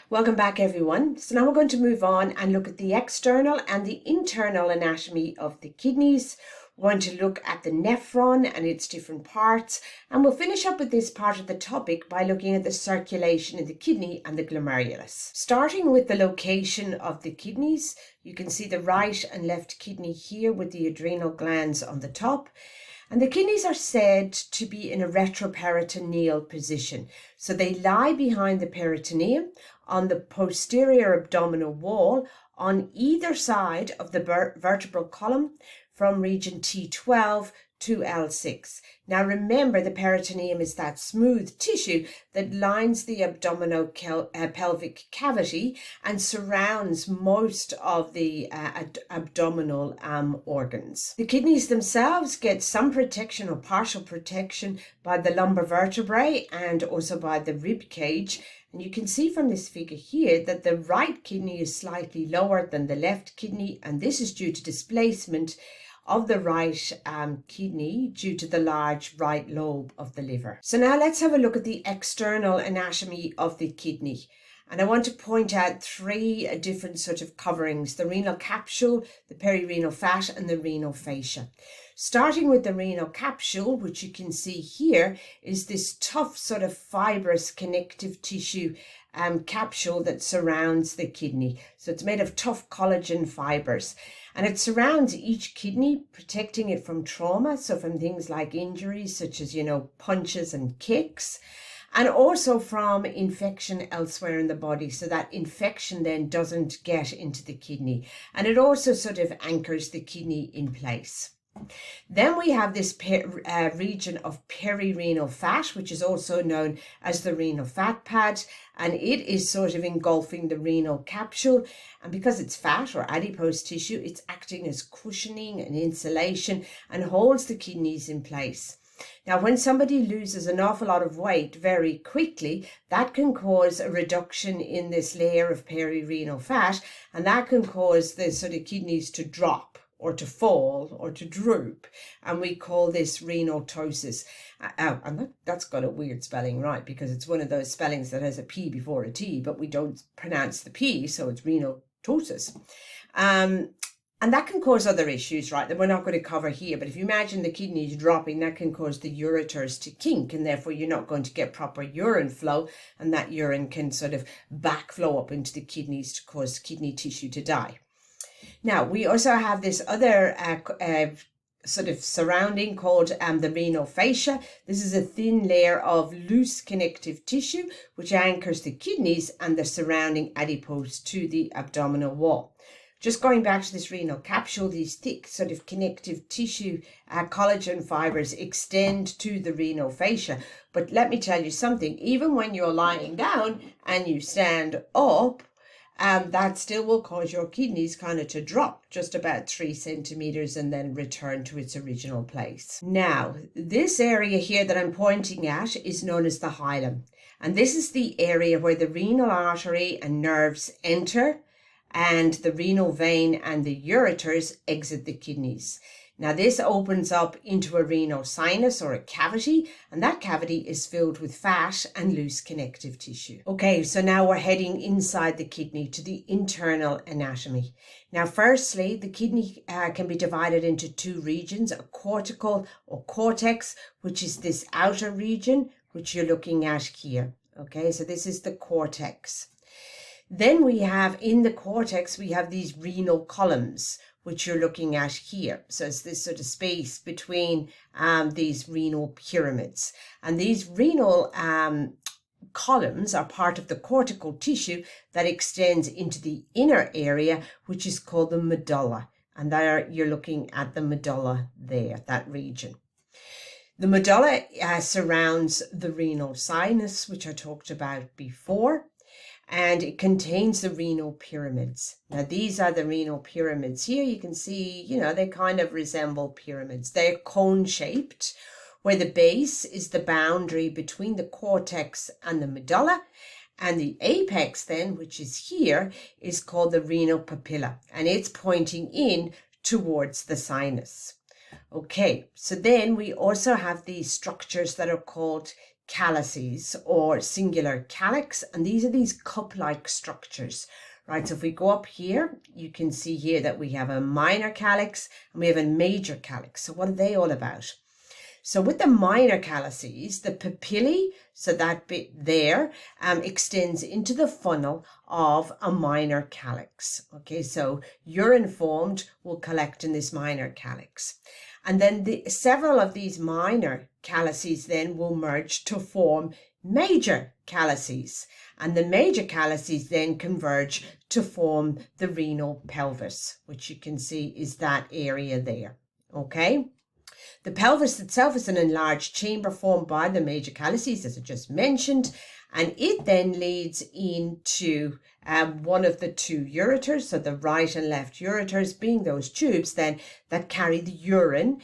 Welcome back, everyone. So now we're going to move on and look at the external and the internal anatomy of the kidneys. We're going to look at the nephron and its different parts, and we'll finish up with this part of the topic by looking at the circulation in the kidney and the glomerulus. Starting with the location of the kidneys, you can see the right and left kidney here with the adrenal glands on the top. And the kidneys are said to be in a retroperitoneal position. So they lie behind the peritoneum on the posterior abdominal wall on either side of the vertebral column from region T12 to L6. Now remember, the peritoneum is that smooth tissue that lines the abdominal pelvic cavity and surrounds most of the abdominal organs. The kidneys themselves get some protection or partial protection by the lumbar vertebrae and also by the rib cage. And you can see from this figure here that the right kidney is slightly lower than the left kidney, and this is due to displacement of the right kidney due to the large right lobe of the liver. So now let's have a look at the external anatomy of the kidney. And I want to point out three different sort of coverings: the renal capsule, the perirenal fat, and the renal fascia. Starting with the renal capsule, which you can see here, is this tough sort of fibrous connective tissue capsule that surrounds the kidney. So it's made of tough collagen fibers, and it surrounds each kidney, protecting it from trauma, so from things like injuries such as, punches and kicks, and also from infection elsewhere in the body, so that infection then doesn't get into the kidney. And it also sort of anchors the kidney in place. Then we have this region of perirenal fat, which is also known as the renal fat pad, and it is sort of engulfing the renal capsule. And because it's fat or adipose tissue, it's acting as cushioning and insulation and holds the kidneys in place. Now, when somebody loses an awful lot of weight very quickly, that can cause a reduction in this layer of perirenal fat, and that can cause the sort of kidneys to drop or to fall or to droop, and we call this renal ptosis. And that's got a weird spelling, right? Because it's one of those spellings that has a P before a T, but we don't pronounce the P, so it's renal ptosis. And that can cause other issues, right, that we're not going to cover here. But if you imagine the kidneys dropping, that can cause the ureters to kink, and therefore you're not going to get proper urine flow, and that urine can sort of backflow up into the kidneys to cause kidney tissue to die. Now, we also have this other sort of surrounding called the renal fascia. This is a thin layer of loose connective tissue which anchors the kidneys and the surrounding adipose to the abdominal wall. Just going back to this renal capsule, these thick sort of connective tissue collagen fibers extend to the renal fascia. But let me tell you something, even when you're lying down and you stand up, that still will cause your kidneys kind of to drop just about 3 centimeters and then return to its original place. Now, this area here that I'm pointing at is known as the hilum. And this is the area where the renal artery and nerves enter, and the renal vein and the ureters exit the kidneys. Now, this opens up into a renal sinus or a cavity, and that cavity is filled with fat and loose connective tissue. Okay, so now we're heading inside the kidney to the internal anatomy. Now, firstly, the kidney can be divided into two regions, a cortical or cortex, which is this outer region, which you're looking at here. Okay, so this is the cortex. Then we have in the cortex, we have these renal columns, which you're looking at here. So it's this sort of space between these renal pyramids. And these renal columns are part of the cortical tissue that extends into the inner area, which is called the medulla. And there you're looking at the medulla there, that region. The medulla surrounds the renal sinus, which I talked about before, and it contains the renal pyramids. Now, these are the renal pyramids here. You can see, they kind of resemble pyramids. They're cone-shaped, where the base is the boundary between the cortex and the medulla, and the apex then, which is here, is called the renal papilla, and it's pointing in towards the sinus. Okay, so then we also have these structures that are called calyces or singular calyx, and these are these cup-like structures. Right, so if we go up here, you can see here that we have a minor calyx and we have a major calyx. So what are they all about? So with the minor calyces, the papillae, so that bit there, extends into the funnel of a minor calyx. Okay, so urine formed will collect in this minor calyx. And then several of these minor calyces then will merge to form major calyces. And the major calyces then converge to form the renal pelvis, which you can see is that area there. Okay. The pelvis itself is an enlarged chamber formed by the major calyces, as I just mentioned, and it then leads into one of the two ureters, so the right and left ureters being those tubes then that carry the urine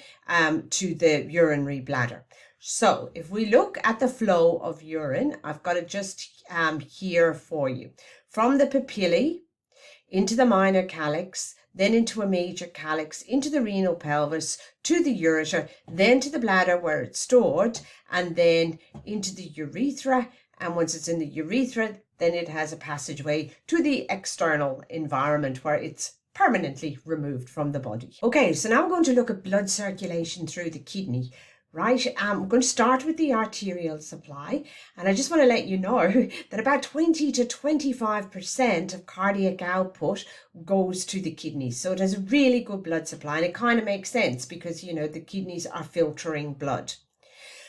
to the urinary bladder. So if we look at the flow of urine, I've got it just here for you. From the papillae into the minor calyx, then into a major calyx, into the renal pelvis, to the ureter, then to the bladder where it's stored, and then into the urethra. And once it's in the urethra, then it has a passageway to the external environment where it's permanently removed from the body. Okay, so now I'm going to look at blood circulation through the kidney. Right, I'm going to start with the arterial supply, and I just want to let you know that about 20 to 25% of cardiac output goes to the kidneys. So it has a really good blood supply, and it kind of makes sense because, you know, the kidneys are filtering blood.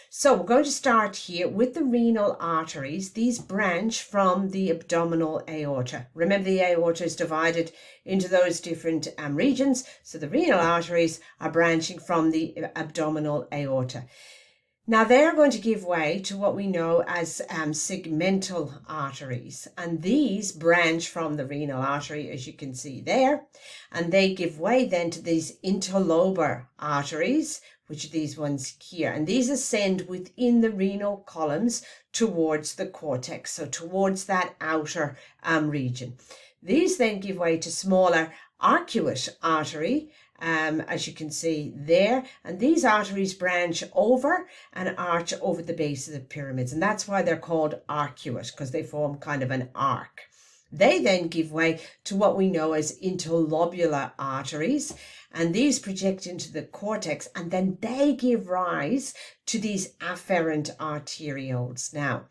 So we're going to start here with the renal arteries. These branch from the abdominal aorta. Remember, the aorta is divided into those different regions. So the renal arteries are branching from the abdominal aorta. Now they're going to give way to what we know as segmental arteries. And these branch from the renal artery, as you can see there. And they give way then to these interlobar arteries, which are these ones here. And these ascend within the renal columns towards the cortex, so towards that outer region. These then give way to smaller arcuate artery, as you can see there. And these arteries branch over and arch over the base of the pyramids. And that's why they're called arcuate, because they form kind of an arc. They then give way to what we know as interlobular arteries, and these project into the cortex, and then they give rise to these afferent arterioles. Now,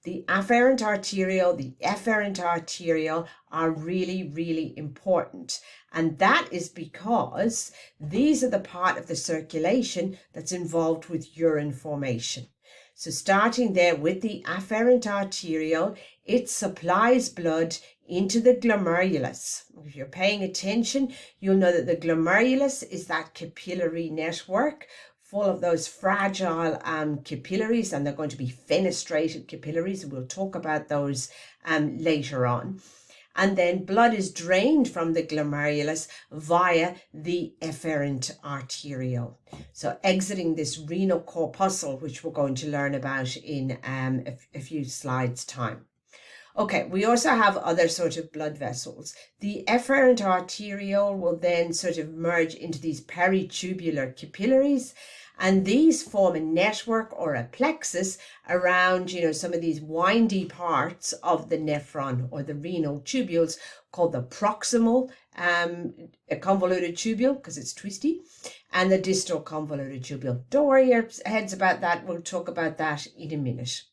the afferent arteriole, the efferent arteriole are really, really important. And that is because these are the part of the circulation that's involved with urine formation. So starting there with the afferent arteriole, it supplies blood into the glomerulus. If you're paying attention, you'll know that the glomerulus is that capillary network full of those fragile capillaries, and they're going to be fenestrated capillaries. We'll talk about those later on. And then blood is drained from the glomerulus via the efferent arteriole. So exiting this renal corpuscle, which we're going to learn about in a few slides' time. Okay, we also have other sort of blood vessels. The efferent arteriole will then sort of merge into these peritubular capillaries, and these form a network or a plexus around, you know, some of these windy parts of the nephron or the renal tubules called the proximal convoluted tubule, because it's twisty, and the distal convoluted tubule. Don't worry your heads about that. We'll talk about that in a minute.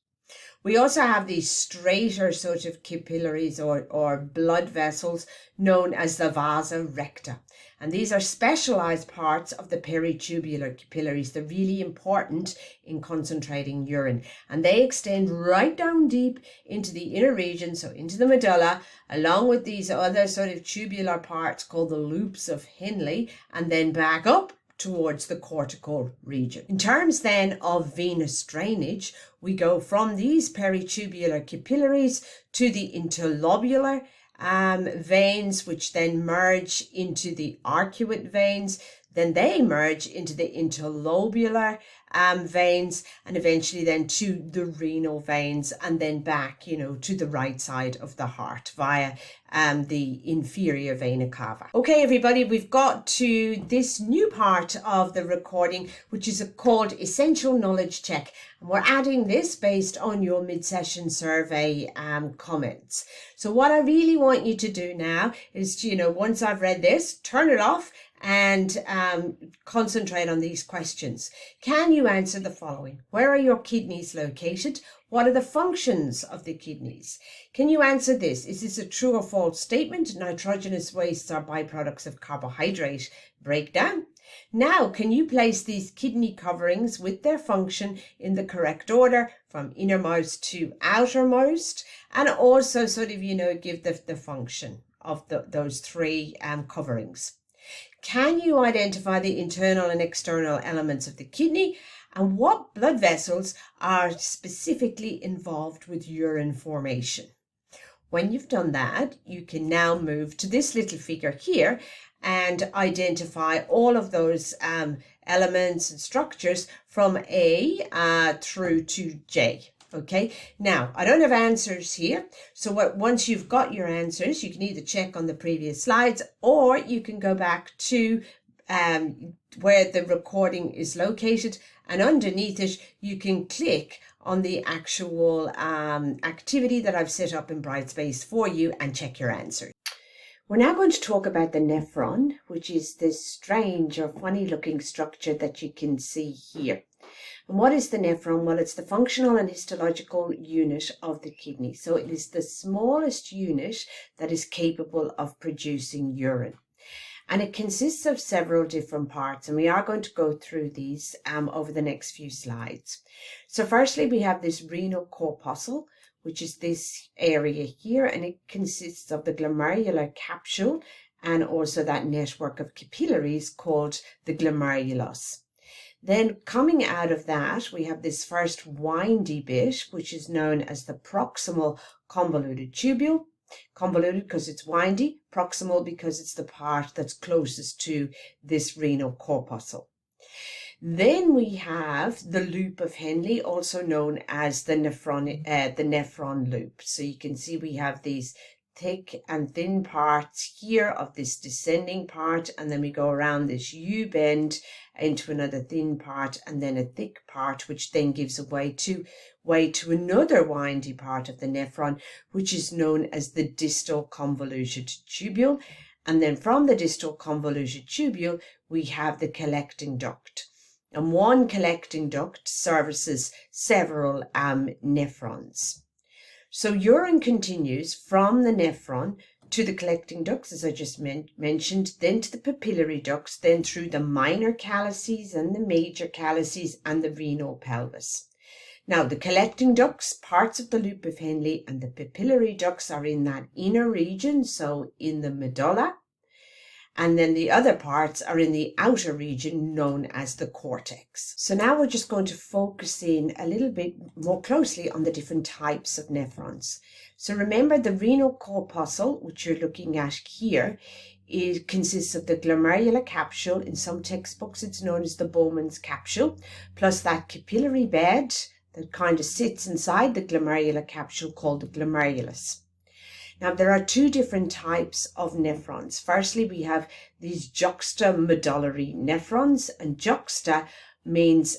We also have these straighter sort of capillaries or blood vessels known as the vasa recta. And these are specialized parts of the peritubular capillaries. They're really important in concentrating urine. And they extend right down deep into the inner region, so into the medulla, along with these other sort of tubular parts called the loops of Henle, and then back up towards the cortical region. In terms then of venous drainage, we go from these peritubular capillaries to the interlobular veins, which then merge into the arcuate veins. Then they merge into the interlobular veins, and eventually then to the renal veins, and then back, to the right side of the heart via the inferior vena cava. Okay, everybody, we've got to this new part of the recording, which is called Essential Knowledge Check. And we're adding this based on your mid-session survey comments. So what I really want you to do now is to, once I've read this, turn it off and concentrate on these questions. Can you answer the following? Where are your kidneys located? What are the functions of the kidneys? Can you answer this? Is this a true or false statement? Nitrogenous wastes are byproducts of carbohydrate breakdown. Now, can you place these kidney coverings with their function in the correct order from innermost to outermost? And also sort of, give the function of those three coverings. Can you identify the internal and external elements of the kidney, and what blood vessels are specifically involved with urine formation? When you've done that, you can now move to this little figure here and identify all of those elements and structures from A through to J. Okay, now I don't have answers here, so once you've got your answers, you can either check on the previous slides, or you can go back to where the recording is located, and underneath it you can click on the actual activity that I've set up in Brightspace for you and check your answers. We're now going to talk about the nephron, which is this strange or funny looking structure that you can see here. And what is the nephron? Well, it's the functional and histological unit of the kidney. So it is the smallest unit that is capable of producing urine. And it consists of several different parts, and we are going to go through these over the next few slides. So firstly, we have this renal corpuscle, which is this area here, and it consists of the glomerular capsule and also that network of capillaries called the glomerulus. Then coming out of that, we have this first windy bit, which is known as the proximal convoluted tubule. Convoluted because it's windy, proximal because it's the part that's closest to this renal corpuscle. Then we have the loop of Henle, also known as the nephron loop. So you can see we have these thick and thin parts here of this descending part, and then we go around this U-bend into another thin part and then a thick part, which then gives way to another windy part of the nephron, which is known as the distal convoluted tubule. And then from the distal convoluted tubule, we have the collecting duct. And one collecting duct services several nephrons. So urine continues from the nephron to the collecting ducts, as I just mentioned, then to the papillary ducts, then through the minor calyces and the major calyces and the renal pelvis. Now, the collecting ducts, parts of the loop of Henle, and the papillary ducts are in that inner region, so in the medulla. And then the other parts are in the outer region known as the cortex. So now we're just going to focus in a little bit more closely on the different types of nephrons. So remember, the renal corpuscle, which you're looking at here, it consists of the glomerular capsule. In some textbooks, it's known as the Bowman's capsule, plus that capillary bed that kind of sits inside the glomerular capsule called the glomerulus. Now, there are two different types of nephrons. Firstly, we have these juxtamedullary nephrons, and juxta means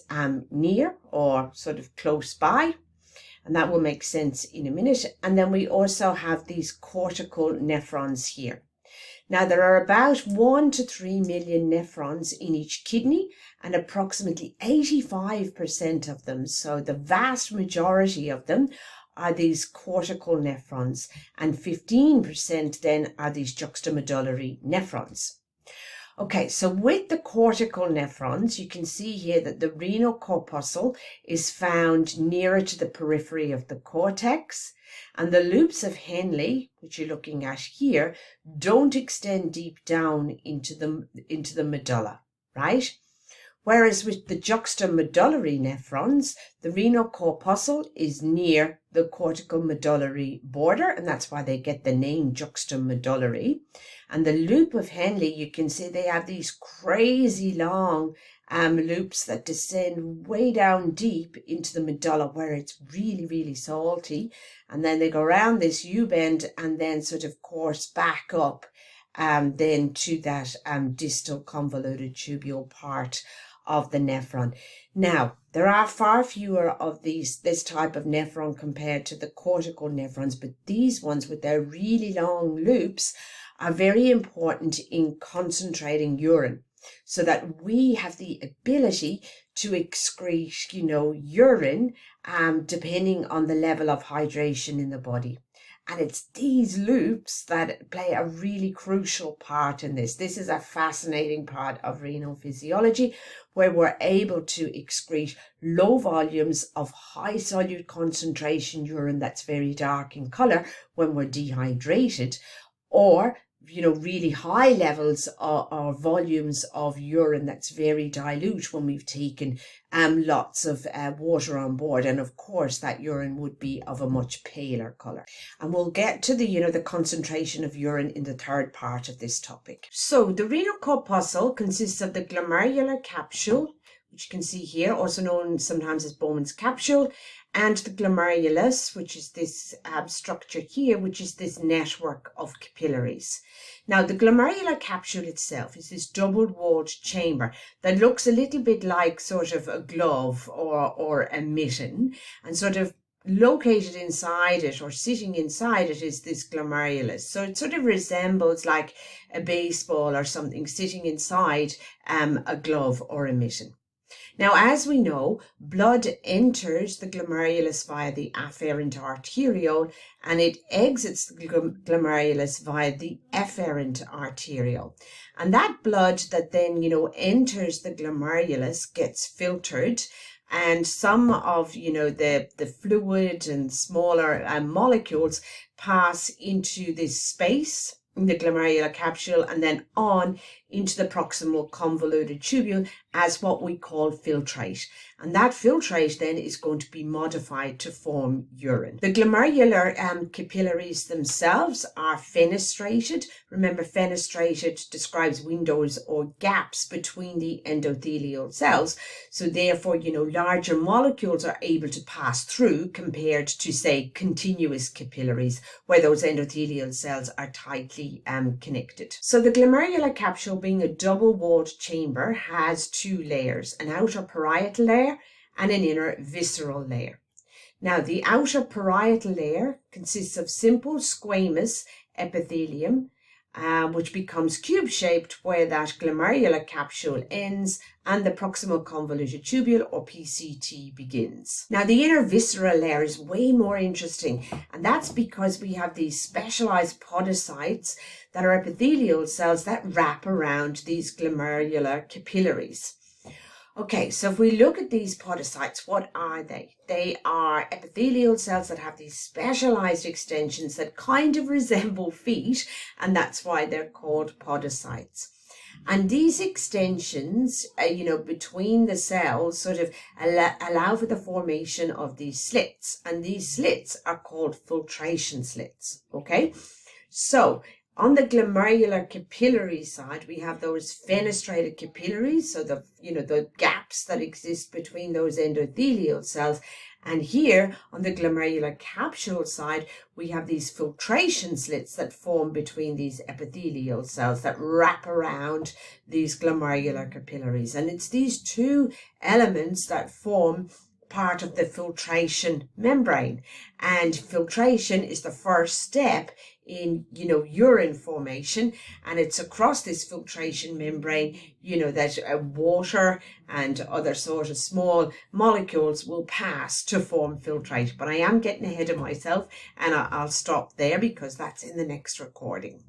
near or sort of close by, and that will make sense in a minute. And then we also have these cortical nephrons here. Now, there are about 1 to 3 million nephrons in each kidney, and approximately 85% of them, so the vast majority of them, are these cortical nephrons, and 15% then are these juxtamedullary nephrons. Okay, so with the cortical nephrons, you can see here that the renal corpuscle is found nearer to the periphery of the cortex, and the loops of Henle, which you're looking at here, don't extend deep down into the medulla, right? Whereas with the juxtamedullary nephrons, the renal corpuscle is near the cortical medullary border, and that's why they get the name juxtamedullary. And the loop of Henle, you can see they have these crazy long loops that descend way down deep into the medulla where it's really, really salty. And then they go around this U-bend and then sort of course back up then to that distal convoluted tubule part of the nephron. Now, there are far fewer of this type of nephron compared to the cortical nephrons, but these ones with their really long loops are very important in concentrating urine, so that we have the ability to excrete, urine depending on the level of hydration in the body. And it's these loops that play a really crucial part in this. This is a fascinating part of renal physiology, where we're able to excrete low volumes of high solute concentration urine that's very dark in color when we're dehydrated, or really high levels or volumes of urine that's very dilute when we've taken lots of water on board. And of course, that urine would be of a much paler color. And we'll get to the concentration of urine in the third part of this topic. So the renal corpuscle consists of the glomerular capsule, which you can see here, also known sometimes as Bowman's capsule, and the glomerulus, which is this structure here, which is this network of capillaries. Now, the glomerular capsule itself is this double-walled chamber that looks a little bit like sort of a glove or a mitten, and sort of located inside it or sitting inside it is this glomerulus. So it sort of resembles like a baseball or something sitting inside a glove or a mitten. Now, as we know, blood enters the glomerulus via the afferent arteriole, and it exits the glomerulus via the efferent arteriole. And that blood that then, enters the glomerulus gets filtered, and some of, the fluid and smaller molecules pass into this space in the glomerular capsule and then on into the proximal convoluted tubule as what we call filtrate. And that filtrate then is going to be modified to form urine. The glomerular capillaries themselves are fenestrated. Remember, fenestrated describes windows or gaps between the endothelial cells. So therefore, larger molecules are able to pass through compared to, say, continuous capillaries, where those endothelial cells are tightly connected. So the glomerular capsule, being a double-walled chamber, has two layers, an outer parietal layer and an inner visceral layer. Now, the outer parietal layer consists of simple squamous epithelium, which becomes cube-shaped where that glomerular capsule ends and the proximal convoluted tubule, or PCT, begins. Now, the inner visceral layer is way more interesting, and that's because we have these specialized podocytes that are epithelial cells that wrap around these glomerular capillaries. Okay, so if we look at these podocytes, what are they? They are epithelial cells that have these specialized extensions that kind of resemble feet, and that's why they're called podocytes. And these extensions, between the cells sort of allow for the formation of these slits, and these slits are called filtration slits, okay? So on the glomerular capillary side, we have those fenestrated capillaries, so the gaps that exist between those endothelial cells. And here on the glomerular capsule side, we have these filtration slits that form between these epithelial cells that wrap around these glomerular capillaries. And it's these two elements that form part of the filtration membrane. And filtration is the first step in, urine formation, and it's across this filtration membrane, that water and other sort of small molecules will pass to form filtrate. But I am getting ahead of myself, and I'll stop there because that's in the next recording.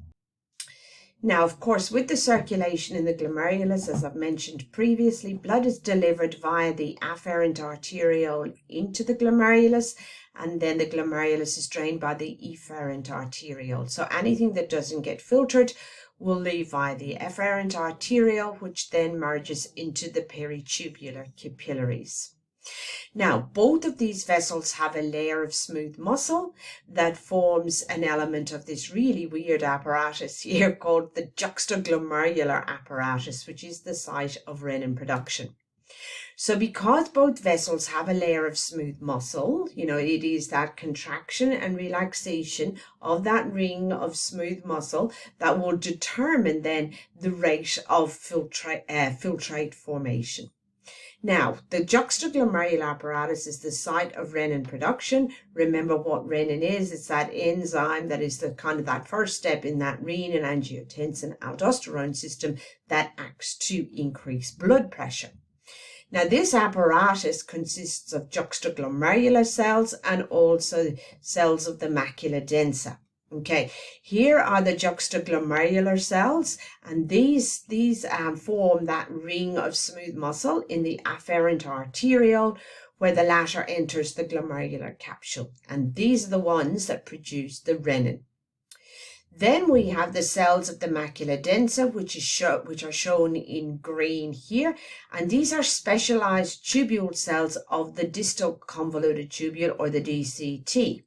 Now, of course, with the circulation in the glomerulus, as I've mentioned previously, blood is delivered via the afferent arteriole into the glomerulus, and then the glomerulus is drained by the efferent arteriole. So anything that doesn't get filtered will leave via the efferent arteriole, which then merges into the peritubular capillaries. Now, both of these vessels have a layer of smooth muscle that forms an element of this really weird apparatus here called the juxtaglomerular apparatus, which is the site of renin production. So because both vessels have a layer of smooth muscle, it is that contraction and relaxation of that ring of smooth muscle that will determine then the rate of filtrate formation. Now, the juxtaglomerular apparatus is the site of renin production. Remember what renin is. It's that enzyme that is the kind of that first step in that renin, angiotensin, aldosterone system that acts to increase blood pressure. Now, this apparatus consists of juxtaglomerular cells and also cells of the macula densa. Okay, here are the juxtaglomerular cells, and these form that ring of smooth muscle in the afferent arteriole, where the latter enters the glomerular capsule, and these are the ones that produce the renin. Then we have the cells of the macula densa, which are shown in green here, and these are specialized tubule cells of the distal convoluted tubule, or the DCT.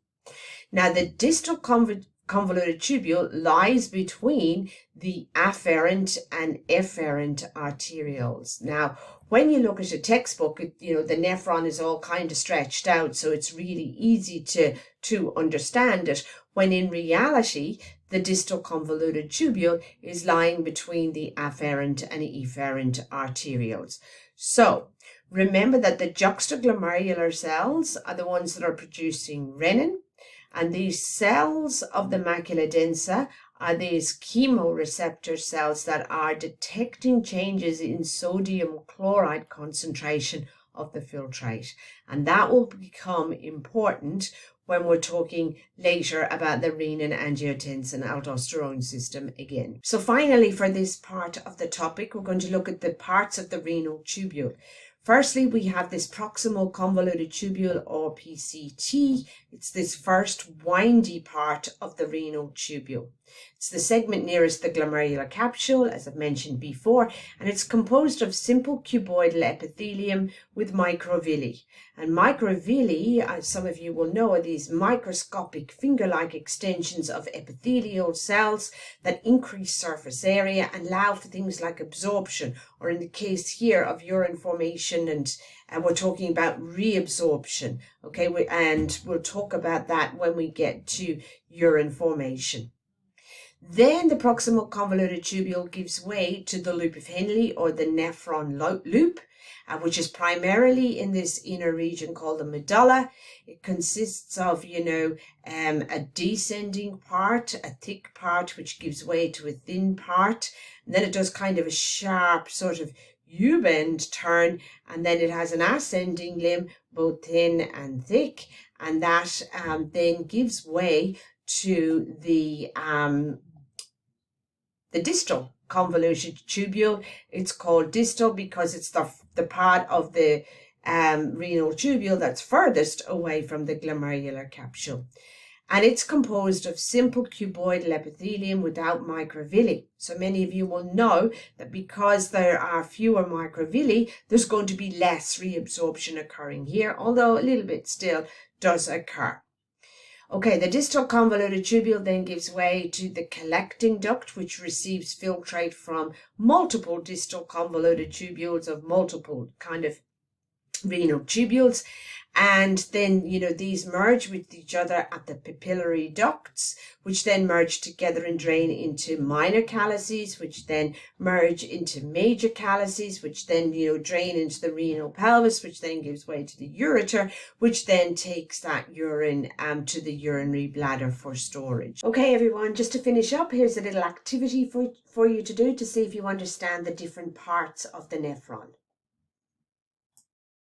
Now, the distal convoluted tubule lies between the afferent and efferent arterioles. Now, when you look at a textbook, the nephron is all kind of stretched out, so it's really easy to understand it, when in reality, the distal convoluted tubule is lying between the afferent and efferent arterioles. So, remember that the juxtaglomerular cells are the ones that are producing renin, and these cells of the macula densa are these chemoreceptor cells that are detecting changes in sodium chloride concentration of the filtrate. And that will become important when we're talking later about the renin, angiotensin, aldosterone system again. So finally, for this part of the topic, we're going to look at the parts of the renal tubule. Firstly, we have this proximal convoluted tubule, or PCT. It's this first windy part of the renal tubule. It's the segment nearest the glomerular capsule, as I've mentioned before, and it's composed of simple cuboidal epithelium with microvilli. And microvilli, as some of you will know, are these microscopic finger-like extensions of epithelial cells that increase surface area and allow for things like absorption, or in the case here of urine formation, and we're talking about reabsorption. Okay, and we'll talk about that when we get to urine formation. Then the proximal convoluted tubule gives way to the loop of Henle, or the nephron loop, which is primarily in this inner region called the medulla. It consists of, a descending part, a thick part, which gives way to a thin part. And then it does kind of a sharp sort of U-bend turn, and then it has an ascending limb, both thin and thick, and that then gives way to the distal convoluted tubule. It's called distal because it's the part of the renal tubule that's furthest away from the glomerular capsule. And it's composed of simple cuboidal epithelium without microvilli. So many of you will know that because there are fewer microvilli, there's going to be less reabsorption occurring here, although a little bit still does occur. Okay, the distal convoluted tubule then gives way to the collecting duct, which receives filtrate from multiple distal convoluted tubules of multiple kind of renal tubules. And then, these merge with each other at the papillary ducts, which then merge together and drain into minor calyces, which then merge into major calyces, which then, drain into the renal pelvis, which then gives way to the ureter, which then takes that urine to the urinary bladder for storage. Okay, everyone, just to finish up, here's a little activity for you to do to see if you understand the different parts of the nephron.